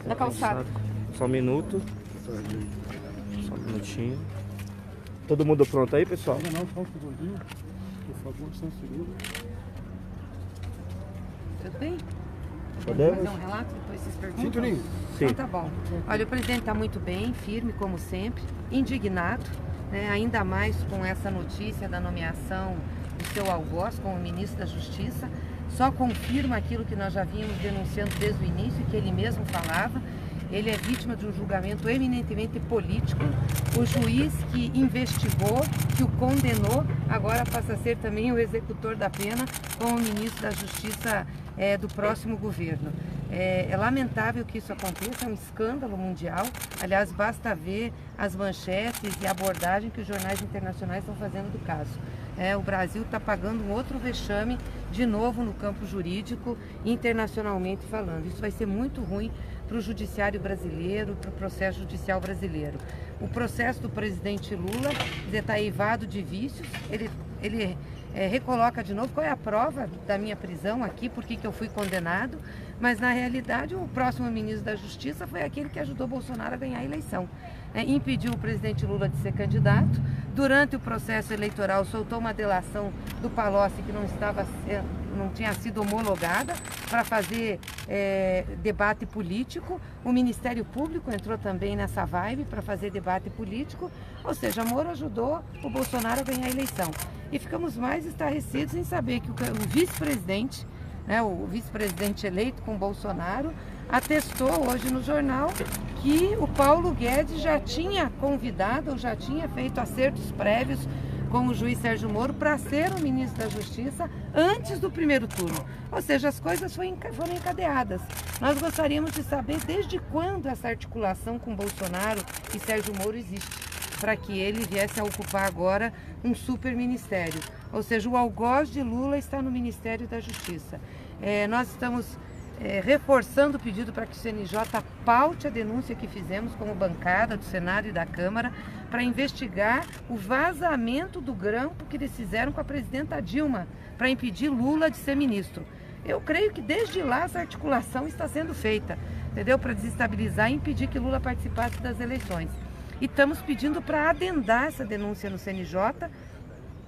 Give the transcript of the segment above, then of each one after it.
Na calçada. Só um minuto. Só um minutinho. Todo mundo pronto aí, pessoal? Não, só um segundinho. Por favor, só um segundo. Tudo bem? Podemos? Fazer um relato, depois vocês perguntam? Sim, Tuninho. Sim. Então tá bom. Olha, o presidente está muito bem, firme como sempre, indignado, né, ainda mais com essa notícia da nomeação do seu algoz como ministro da Justiça. Só confirma aquilo que nós já vínhamos denunciando desde o início, que ele mesmo falava. Ele é vítima de um julgamento eminentemente político. O juiz que investigou, que o condenou, agora passa a ser também o executor da pena como ministro da Justiça do próximo governo. É lamentável que isso aconteça, é um escândalo mundial. Aliás, basta ver as manchetes e a abordagem que os jornais internacionais estão fazendo do caso. O Brasil está pagando um outro vexame, de novo no campo jurídico, internacionalmente falando. Isso vai ser muito ruim para o judiciário brasileiro, para o processo judicial brasileiro. O processo do presidente Lula está eivado de vícios, ele recoloca de novo qual é a prova da minha prisão aqui, por que eu fui condenado, mas na realidade o próximo ministro da Justiça foi aquele que ajudou Bolsonaro a ganhar a eleição. Impediu o presidente Lula de ser candidato. Durante o processo eleitoral soltou uma delação do Palocci que não tinha sido homologada para fazer debate político. O Ministério Público entrou também nessa vibe para fazer debate político, ou seja, Moro ajudou o Bolsonaro a ganhar a eleição. E ficamos mais estarrecidos em saber que o vice-presidente, o vice-presidente eleito com Bolsonaro, atestou hoje no jornal que o Paulo Guedes já tinha convidado, ou já tinha feito acertos prévios com o juiz Sérgio Moro para ser o ministro da Justiça antes do primeiro turno. Ou seja, as coisas foram encadeadas. Nós gostaríamos de saber desde quando essa articulação com Bolsonaro e Sérgio Moro existe, para que ele viesse a ocupar agora um super ministério. Ou seja, o algoz de Lula está no Ministério da Justiça. Nós estamos reforçando o pedido para que o CNJ paute a denúncia que fizemos como bancada do Senado e da Câmara para investigar o vazamento do grampo que eles fizeram com a presidenta Dilma para impedir Lula de ser ministro. Eu creio que desde lá essa articulação está sendo feita, entendeu? Para desestabilizar e impedir que Lula participasse das eleições. E estamos pedindo para adendar essa denúncia no CNJ,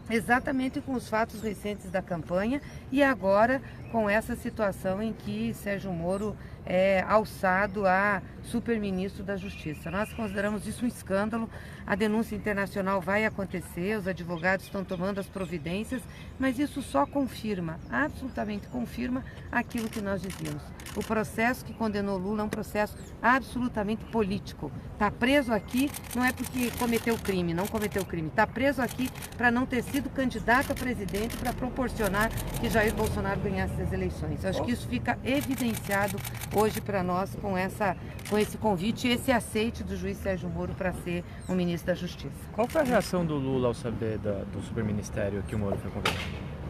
exatamente com os fatos recentes da campanha e agora com essa situação em que Sérgio Moro é alçado a superministro da Justiça. Nós consideramos isso um escândalo. A denúncia internacional vai acontecer, os advogados estão tomando as providências, mas isso só confirma, absolutamente confirma aquilo que nós dizíamos. O processo que condenou Lula é um processo absolutamente político. Está preso aqui não é porque cometeu crime, não cometeu crime. Está preso aqui para não ter sido candidato a presidente, para proporcionar que Jair Bolsonaro ganhasse as eleições. Acho que isso fica evidenciado hoje para nós com esse convite e esse aceite do juiz Sérgio Moro para ser o ministro da Justiça. Qual foi a reação do Lula ao saber do superministério que o Moro foi convidado?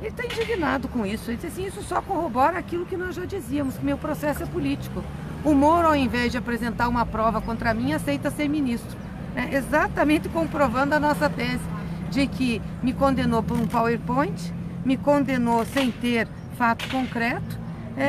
Ele está indignado com isso. Ele disse assim, isso só corrobora aquilo que nós já dizíamos, que meu processo é político. O Moro, ao invés de apresentar uma prova contra mim, aceita ser ministro. Exatamente comprovando a nossa tese de que me condenou por um PowerPoint, me condenou sem ter fato concreto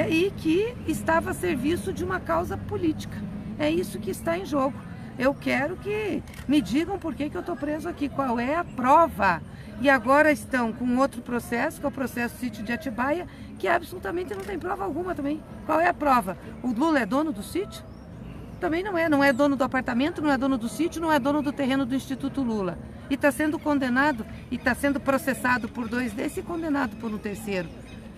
e que estava a serviço de uma causa política. É isso que está em jogo. Eu quero que me digam por que eu estou preso aqui, qual é a prova. E agora estão com outro processo, que é o processo sítio de Atibaia, que absolutamente não tem prova alguma também. Qual é a prova? O Lula é dono do sítio? Também não é dono do apartamento, não é dono do sítio, não é dono do terreno do Instituto Lula. E está sendo condenado, e está sendo processado por 2 desses e condenado por um terceiro.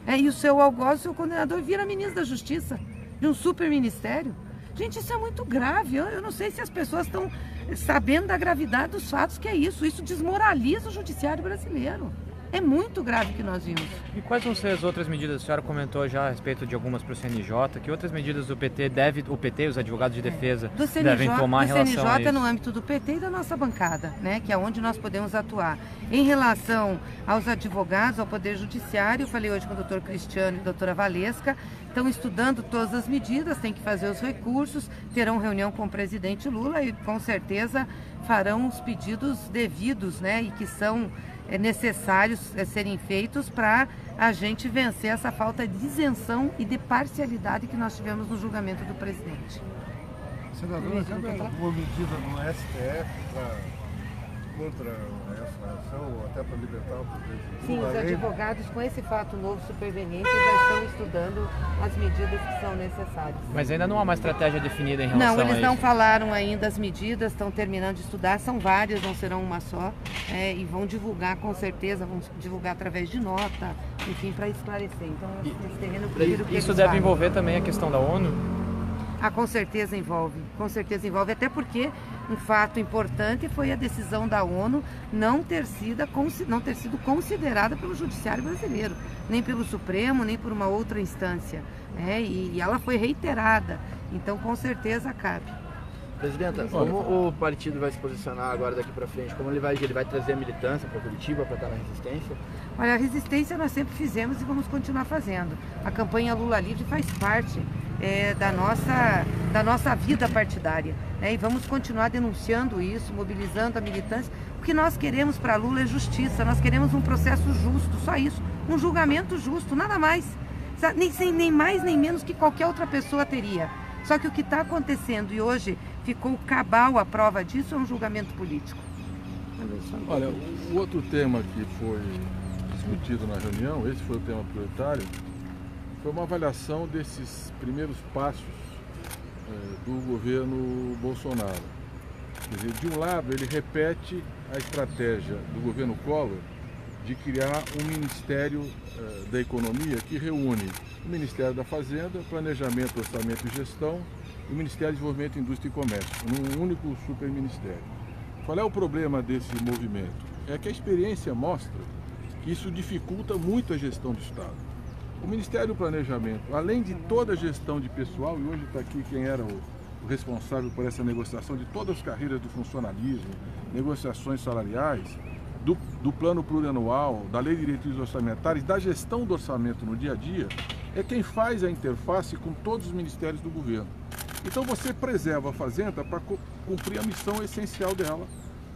E o seu algoz, o seu condenador, vira ministro da Justiça, de um super ministério. Gente, isso é muito grave. Eu não sei se as pessoas estão sabendo da gravidade dos fatos que é isso. Isso desmoraliza o judiciário brasileiro. É muito grave o que nós vimos. E quais vão ser as outras medidas? A senhora comentou já a respeito de algumas para o CNJ. Que outras medidas o PT e os advogados de defesa devem tomar em relação a isso? Do CNJ no âmbito do PT e da nossa bancada, que é onde nós podemos atuar. Em relação aos advogados, ao Poder Judiciário, eu falei hoje com o doutor Cristiano e a doutora Valesca, estão estudando todas as medidas, tem que fazer os recursos, terão reunião com o presidente Lula e com certeza farão os pedidos devidos, e que são necessários serem feitos para a gente vencer essa falta de isenção e de parcialidade que nós tivemos no julgamento do presidente. Senadora, cabe alguma medida no STF contra essa ação, ou até para libertar o presidente? Sim, os advogados, com esse fato novo superveniente, já estão estudando as medidas que são necessárias. Mas ainda não há uma estratégia definida em relação a isso? Não, eles não falaram ainda as medidas, estão terminando de estudar, são várias, não serão uma só, e vão divulgar com certeza, vão divulgar através de nota, enfim, para esclarecer. Então, esse terreno eu prefiro que isso deve envolver também a questão da ONU? Com certeza envolve, até porque um fato importante foi a decisão da ONU não ter sido considerada pelo Judiciário brasileiro, nem pelo Supremo, nem por uma outra instância, e ela foi reiterada, então com certeza cabe. Presidenta, como o partido vai se posicionar agora daqui para frente? Como ele vai trazer a militância para Curitiba, para estar na resistência? Olha, a resistência nós sempre fizemos e vamos continuar fazendo. A campanha Lula Livre faz parte da nossa vida partidária, e vamos continuar denunciando isso, mobilizando a militância. O que nós queremos para Lula é justiça, nós queremos um processo justo, só isso, um julgamento justo, nada mais, nem mais nem menos que qualquer outra pessoa teria. Só que o que está acontecendo, e hoje ficou cabal a prova disso, é um julgamento político. Olha, o outro tema que foi discutido na reunião, esse foi o tema prioritário, foi uma avaliação desses primeiros passos do governo Bolsonaro. Quer dizer, de um lado, ele repete a estratégia do governo Collor de criar um Ministério da Economia que reúne o Ministério da Fazenda, Planejamento, Orçamento e Gestão e o Ministério de Desenvolvimento, Indústria e Comércio, num único superministério. Qual é o problema desse movimento? É que a experiência mostra que isso dificulta muito a gestão do Estado. O Ministério do Planejamento, além de toda a gestão de pessoal, e hoje está aqui quem era o responsável por essa negociação de todas as carreiras do funcionalismo, negociações salariais, do plano plurianual, da lei de diretrizes orçamentárias, da gestão do orçamento no dia a dia, é quem faz a interface com todos os ministérios do governo. Então você preserva a Fazenda para cumprir a missão essencial dela,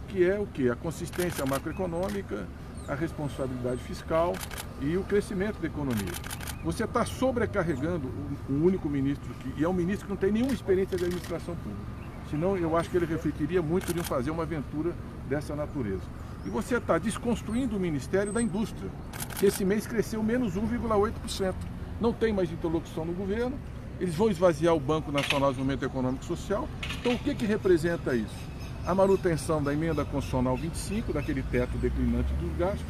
que é o quê? A consistência macroeconômica, a responsabilidade fiscal e o crescimento da economia. Você está sobrecarregando um único ministro, e é um ministro que não tem nenhuma experiência de administração pública. Senão eu acho que ele refletiria muito em fazer uma aventura dessa natureza. E você está desconstruindo o Ministério da Indústria, que esse mês cresceu menos 1,8%. Não tem mais interlocução no governo, eles vão esvaziar o Banco Nacional de Desenvolvimento Econômico e Social. Então o que representa isso? A manutenção da emenda constitucional 25, daquele teto declinante dos gastos.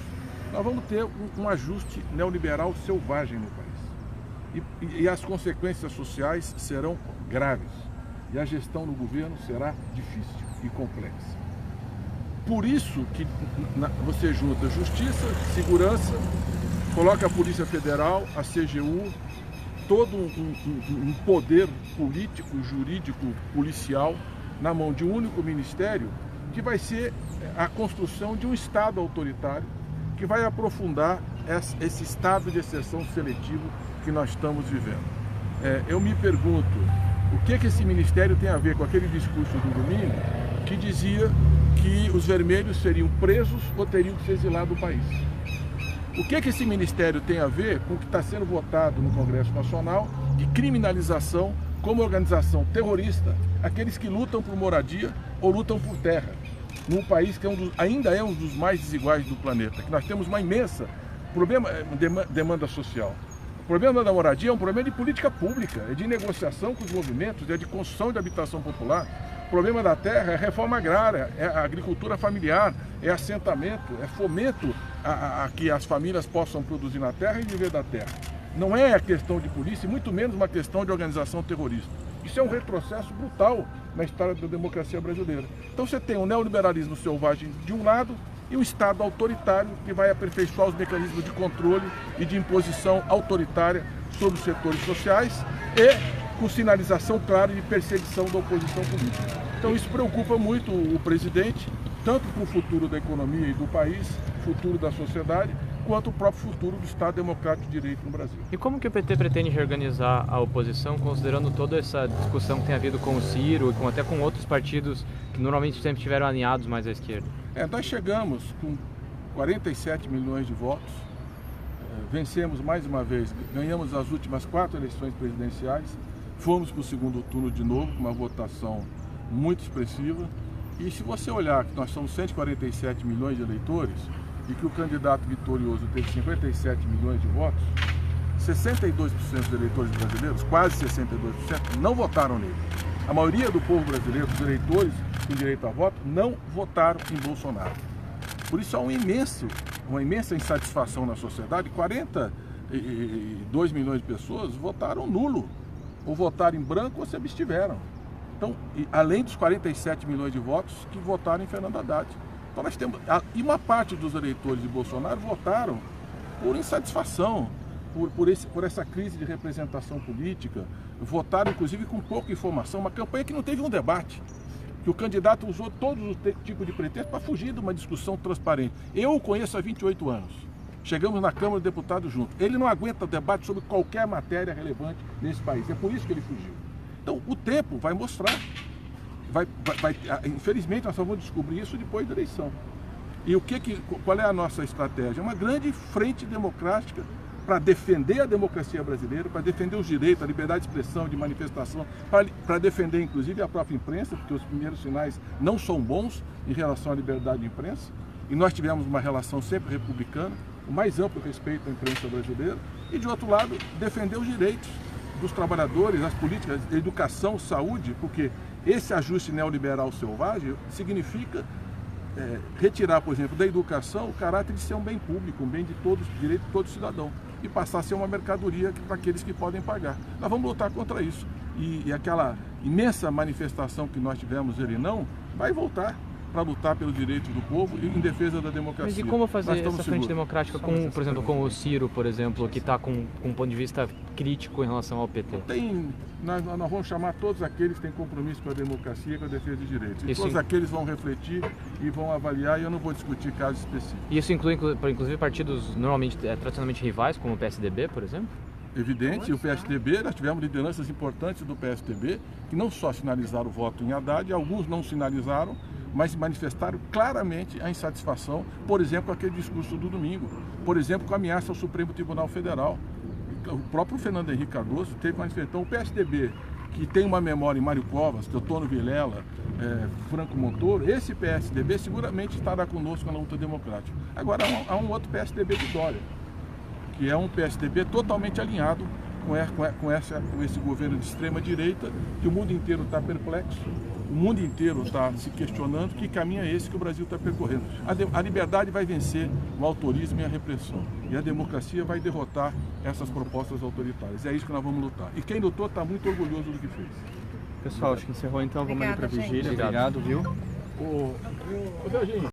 Nós vamos ter um ajuste neoliberal selvagem no país. E as consequências sociais serão graves. E a gestão no governo será difícil e complexa. Por isso que você junta justiça, segurança, coloca a Polícia Federal, a CGU, todo um poder político, jurídico, policial na mão de um único ministério, que vai ser a construção de um Estado autoritário, que vai aprofundar esse estado de exceção seletivo que nós estamos vivendo. Eu me pergunto, o que esse ministério tem a ver com aquele discurso do domingo que dizia que os vermelhos seriam presos ou teriam que ser exilados do país? O que esse ministério tem a ver com o que está sendo votado no Congresso Nacional de criminalização como organização terrorista aqueles que lutam por moradia ou lutam por terra, num país que ainda é um dos mais desiguais do planeta, que nós temos uma imensa demanda social. O problema da moradia é um problema de política pública, é de negociação com os movimentos, é de construção de habitação popular. O problema da terra é reforma agrária, é a agricultura familiar, é assentamento, é fomento a que as famílias possam produzir na terra e viver da terra. Não é a questão de polícia, e muito menos uma questão de organização terrorista. Isso é um retrocesso brutal na história da democracia brasileira. Então você tem um neoliberalismo selvagem de um lado e um Estado autoritário que vai aperfeiçoar os mecanismos de controle e de imposição autoritária sobre os setores sociais e com sinalização clara de perseguição da oposição política. Então isso preocupa muito o presidente, tanto para o futuro da economia e do país, futuro da sociedade, quanto o próprio futuro do Estado Democrático de Direito no Brasil. E como que o PT pretende reorganizar a oposição, considerando toda essa discussão que tem havido com o Ciro e até com outros partidos que normalmente sempre estiveram alinhados mais à esquerda? Nós chegamos com 47 milhões de votos, vencemos mais uma vez, ganhamos as últimas 4 eleições presidenciais, Fomos para o segundo turno de novo, com uma votação muito expressiva. E se você olhar que nós somos 147 milhões de eleitores e que o candidato vitorioso teve 57 milhões de votos, 62% dos eleitores brasileiros, quase 62%, não votaram nele. A maioria do povo brasileiro, dos eleitores com direito a voto, não votaram em Bolsonaro. Por isso há uma imensa insatisfação na sociedade. 42 milhões de pessoas votaram nulo, ou votaram em branco ou se abstiveram. Então, além dos 47 milhões de votos que votaram em Fernando Haddad. Então nós temos, e uma parte dos eleitores de Bolsonaro votaram por insatisfação, por essa crise de representação política, votaram inclusive com pouca informação, uma campanha que não teve um debate, que o candidato usou todos os tipos de pretextos para fugir de uma discussão transparente. Eu o conheço há 28 anos, chegamos na Câmara de Deputados juntos, ele não aguenta o debate sobre qualquer matéria relevante nesse país, é por isso que ele fugiu. Então o tempo vai mostrar, infelizmente nós só vamos descobrir isso depois da eleição. E qual é a nossa estratégia? Uma grande frente democrática para defender a democracia brasileira, para defender os direitos, a liberdade de expressão, de manifestação, para defender inclusive a própria imprensa, porque os primeiros sinais não são bons em relação à liberdade de imprensa. E nós tivemos uma relação sempre republicana, o mais amplo respeito à imprensa brasileira, e de outro lado, defender os direitos dos trabalhadores, as políticas, educação, saúde, porque esse ajuste neoliberal selvagem significa retirar, por exemplo, da educação o caráter de ser um bem público, um bem de todos, direito de todo cidadão, e passar a ser uma mercadoria para aqueles que podem pagar. Nós vamos lutar contra isso. E aquela imensa manifestação que nós tivemos, ele não, vai voltar para lutar pelos direitos do povo e em defesa da democracia. Mas e como fazer essa frente democrática com, por exemplo, com o Ciro, por exemplo, que está com um ponto de vista crítico em relação ao PT? Nós vamos chamar todos aqueles que têm compromisso com a democracia e com a defesa de direitos. E todos aqueles vão refletir e vão avaliar, e eu não vou discutir casos específicos. E isso inclui, inclusive, partidos normalmente, tradicionalmente rivais, como o PSDB, por exemplo? Evidente, o PSDB, nós tivemos lideranças importantes do PSDB que não só sinalizaram o voto em Haddad, alguns não sinalizaram, mas manifestaram claramente a insatisfação, por exemplo, com aquele discurso do domingo, por exemplo, com a ameaça ao Supremo Tribunal Federal. O próprio Fernando Henrique Cardoso teve manifestação. O PSDB, que tem uma memória em Mário Covas, Teotônio Vilela, Franco Montoro, esse PSDB seguramente estará conosco na luta democrática. Agora, há um outro PSDB de Dória, que é um PSDB totalmente alinhado com esse governo de extrema-direita, que o mundo inteiro está perplexo, o mundo inteiro está se questionando que caminho é esse que o Brasil está percorrendo. A liberdade vai vencer o autorismo e a repressão, e a democracia vai derrotar essas propostas autoritárias. É isso que nós vamos lutar. E quem lutou está muito orgulhoso do que fez. Pessoal, acho que encerrou então, vamos ali para a vigília. Obrigado, viu? Ô, Serginho.